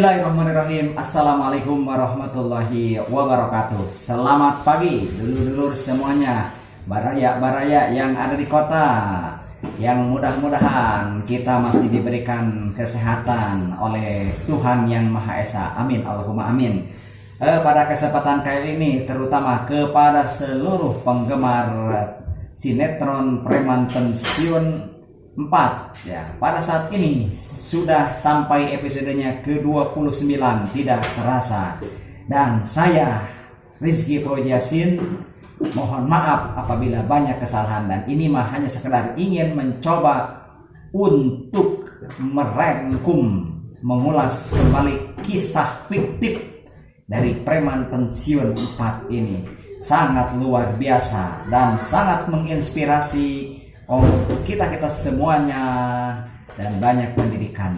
Bismillahirrahmanirrahim. Assalamualaikum warahmatullahi wabarakatuh. Selamat pagi dulur-dulur semuanya, baraya-baraya yang ada di kota, yang mudah-mudahan kita masih diberikan kesehatan oleh Tuhan Yang Maha Esa. Amin, Allahumma amin. Pada kesempatan kali ini terutama kepada seluruh penggemar sinetron Preman Pensiun 4 ya, pada saat ini sudah sampai episodenya ke-29 tidak terasa, dan saya Rizky Projasin mohon maaf apabila banyak kesalahan, dan ini mah hanya sekedar ingin mencoba untuk merangkum, mengulas kembali kisah fiktif dari Preman Pensiun 4 ini. Sangat luar biasa dan sangat menginspirasi kita semuanya, dan banyak pendidikan.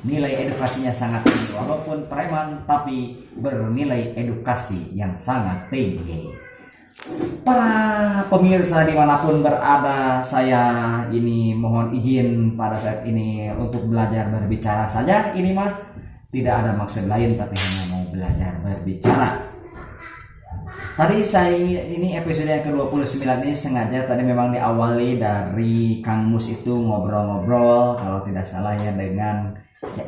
Nilai edukasinya sangat tinggi, walaupun preman tapi bernilai edukasi yang sangat tinggi. Para pemirsa dimanapun berada, saya ini mohon izin pada saat ini untuk belajar berbicara saja. Ini mah tidak ada maksud lain, tapi hanya mau belajar berbicara. Tadi saya ini episode yang ke-29 ini sengaja tadi memang diawali dari Kang Mus itu ngobrol-ngobrol, kalau tidak salah ya, dengan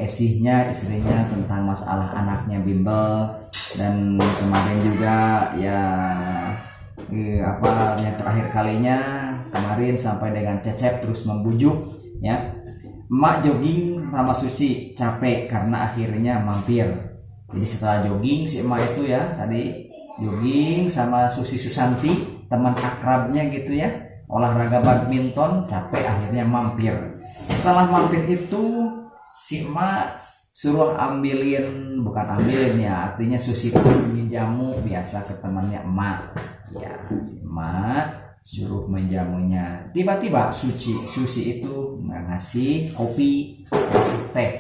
Esihnya, istrinya, tentang masalah anaknya bimbel, dan kemarin juga ya yang terakhir kalinya kemarin sampai dengan Cecep terus membujuk ya, emak jogging sama Susi capek karena akhirnya mampir. Jadi setelah jogging si emak itu ya tadi jogging sama Susi Susanti, teman akrabnya gitu ya, olahraga badminton, capek akhirnya mampir. Setelah mampir itu si emak suruh bukan ambilin ya, artinya Susi pun menjamu biasa ke temannya emak ya. Si emak suruh menjamunya, tiba-tiba Susi itu ngasih kopi, ngasih teh,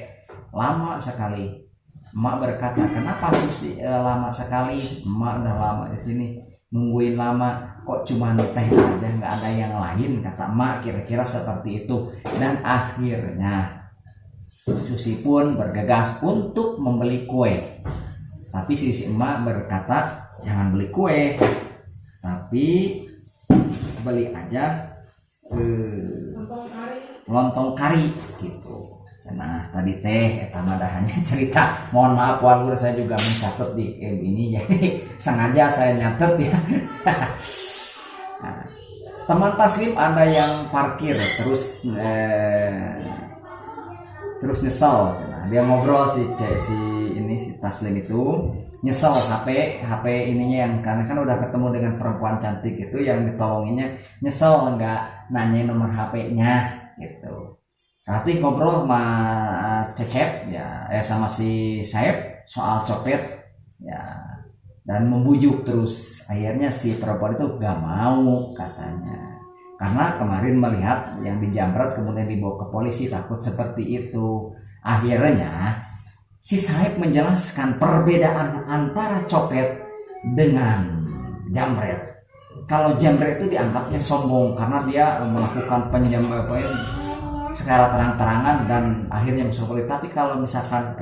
lama sekali. Emak berkata, kenapa Susi lama sekali? Emak udah lama di sini, nungguin lama, kok cuma teh aja, nggak ada yang lain, kata emak kira-kira seperti itu. Dan akhirnya Susi pun bergegas untuk membeli kue, tapi si emak berkata jangan beli kue, tapi beli aja lontong kari gitu. Nah tadi teh etama hanya cerita, mohon maaf warga, saya juga mencatat di ini jadi sengaja saya nyatet ya. Nah, teman Taslim ada yang parkir terus nyesel. Nah, dia ngobrol si Taslim itu nyesel HP ininya, yang karena kan udah ketemu dengan perempuan cantik itu yang ditolonginya, nyesel nggak nanya nomor HP-nya gitu. Nanti ngobrol sama Cecep ya, sama si Saeb soal copet ya, dan membujuk terus. Akhirnya si perempuan itu gak mau katanya, karena kemarin melihat yang dijamret kemudian dibawa ke polisi, takut seperti itu. Akhirnya si Saeb menjelaskan perbedaan antara copet dengan jamret. Kalau jamret itu dianggapnya sombong karena dia melakukan secara terang-terangan dan akhirnya masuk politik. Tapi kalau misalkan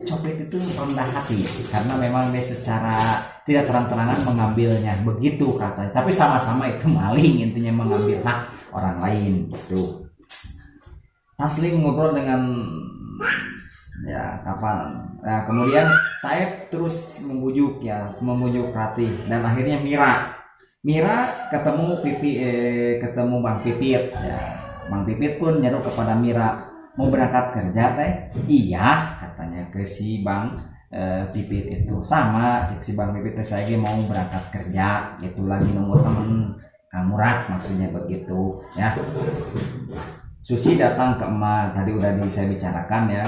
copet itu rendah hati karena memang dia secara tidak terang-terangan mengambilnya, begitu katanya. Tapi sama-sama itu maling, intinya mengambil hak orang lain gitu. Taslim ngobrol dengan ya kapan. Nah, kemudian saya terus membujuk Ratih, dan akhirnya Mira ketemu Bang Pipit ya. Bang Pipit pun nyeru kepada Mira, mau berangkat kerja teh? Iya katanya ke si Bang Pipit itu. Sama si Bang Pipit saya mau berangkat kerja, itu lagi nunggu temen Kang Murad, maksudnya begitu ya. Susi datang ke emak, tadi udah saya bicarakan ya.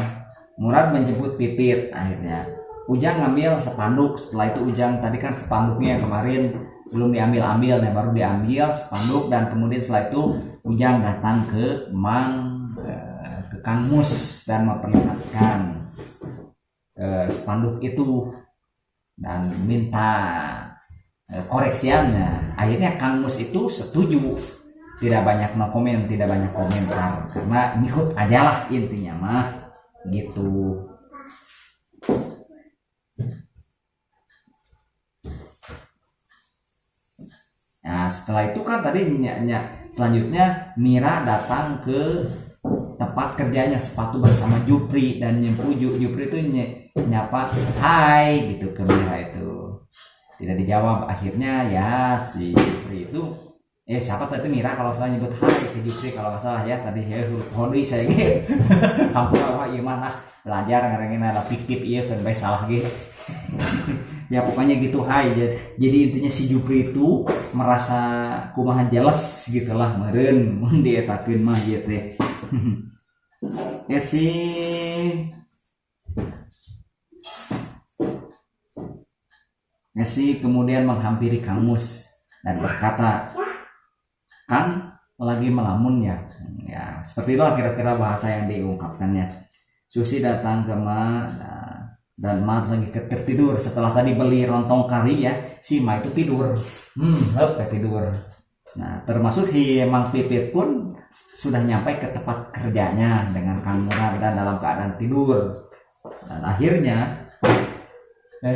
Murad menjemput Pipit, akhirnya Ujang ngambil spanduk. Setelah itu Ujang tadi kan spanduknya kemarin belum diambil ya, baru diambil spanduk, dan kemudian setelah itu Ujang datang ke Kang Mus dan memperlihatkan spanduk itu dan minta koreksiannya. Akhirnya Kang Mus itu setuju, tidak banyak tidak banyak komentar, karena ngikut aja lah intinya mah gitu. Nah setelah itu kan tadi selanjutnya Mira datang ke tempat kerjanya sepatu bersama Jupri dan Jupri itu nyapa hai gitu ke Mira itu, tidak dijawab. Akhirnya ya si Jupri itu siapa tadi Mira kalau salah nyebut hai ke Jupri kalau nggak salah ya tadi ya hodi saya gitu hampir apa gimana belajar ngarengin ada fiktif iya kan baik salah gitu ya pokoknya gitu hai. Jadi intinya si Jupri itu merasa kumaha jelas gitulah meureun mun dietakeun mah gitu ya si kemudian menghampiri Kang Mus dan berkata, Kang lagi melamun ya. Ya seperti itu kira-kira bahasa yang diungkapkannya. Susi datang ke Ma dan Ma lagi tertidur setelah tadi beli lontong kari ya. Si Ma itu tidur, tidur. Nah termasuk si Mang Pipit pun sudah nyampe ke tempat kerjanya dengan Kang Murad dan dalam keadaan tidur. Dan akhirnya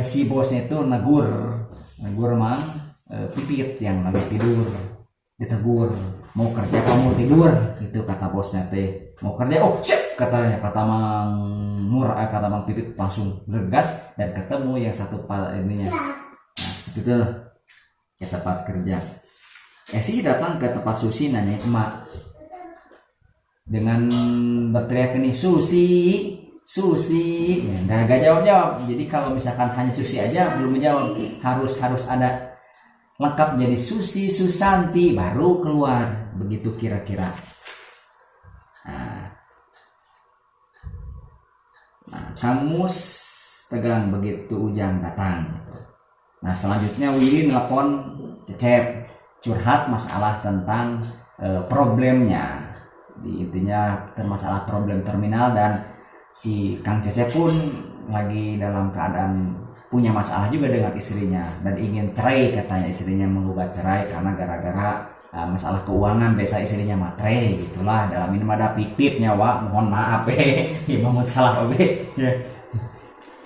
si bosnya itu negur Mang Pipit yang lagi tidur, ditegur, mau kerja kamu tidur gitu kata bosnya teh. Mau kerja katanya kata Mang Pipit langsung bergas dan ketemu yang satu ininya. Nah itu ke tempat kerja. Si datang ke tempat Susi nanya emak dengan berteriak ini Susi ya, gak jawab. Jadi kalau misalkan hanya Susi aja belum menjawab, harus ada lengkap jadi Susi Susanti baru keluar begitu kira-kira. Nah Kang Mus tegang begitu Ujang datang. Nah selanjutnya Willy nelpon Cecep curhat masalah tentang problemnya. Intinya masalah problem terminal dan si Kang Cecep pun lagi dalam keadaan punya masalah juga dengan istrinya dan ingin cerai, katanya istrinya menggugat cerai karena gara-gara masalah keuangan, biasa istrinya matre gitulah. Dalam ini ada pipitnya mohon maaf mohon salah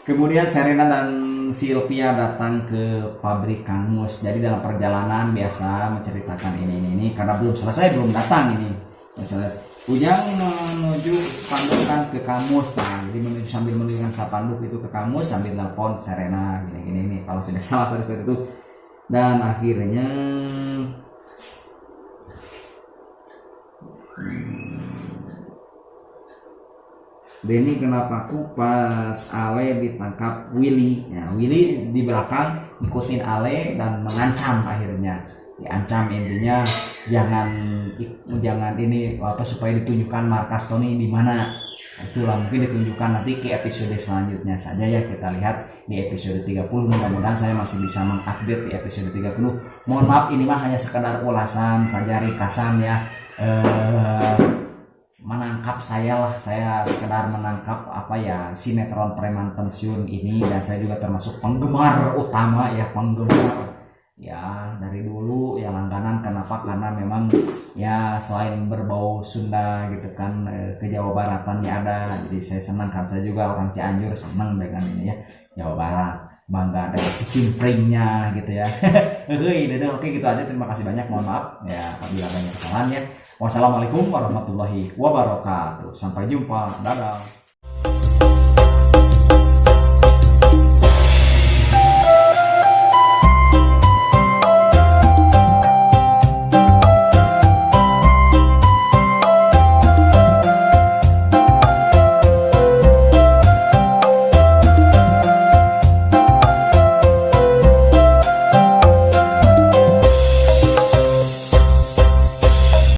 Kemudian Serena dan Sylvia datang ke pabrik Kang Mus. Jadi dalam perjalanan biasa menceritakan ini karena belum datang ini. Ujang menuju pandukan ke Kang Mus, jadi sambil menunjukkan spanduk itu ke Kang Mus sambil nelpon Serena gini kalau tidak salah seperti itu. Dan akhirnya Denny kenapa aku pas Ale ditangkap Willy ya, Willy di belakang ngikutin Ale dan mengancam, akhirnya diancam intinya jangan ini supaya ditunjukkan markas Tony di mana. Itulah mungkin ditunjukkan nanti ke episode selanjutnya saja ya, kita lihat di episode 30. Mudah-mudahan saya masih bisa mengupdate di episode 30. Mohon maaf ini mah hanya sekedar ulasan saja, ringkasan ya, menangkap saya sekedar menangkap sinetron preman pensiun ini, dan saya juga termasuk penggemar utama ya, penggemar ya dari dulu ya, langganan. Kenapa? Karena memang ya selain berbau Sunda gitu kan, ke Jawa Baratannya ada, jadi saya senang kan, saya juga orang Cianjur, senang dengan ini ya, Jawa Barat, bangga dengan kicimpringnya gitu ya. Oke gitu aja, terima kasih banyak, mohon maaf ya apabila banyak kesalahan ya. Wassalamualaikum warahmatullahi wabarakatuh, sampai jumpa, dadah.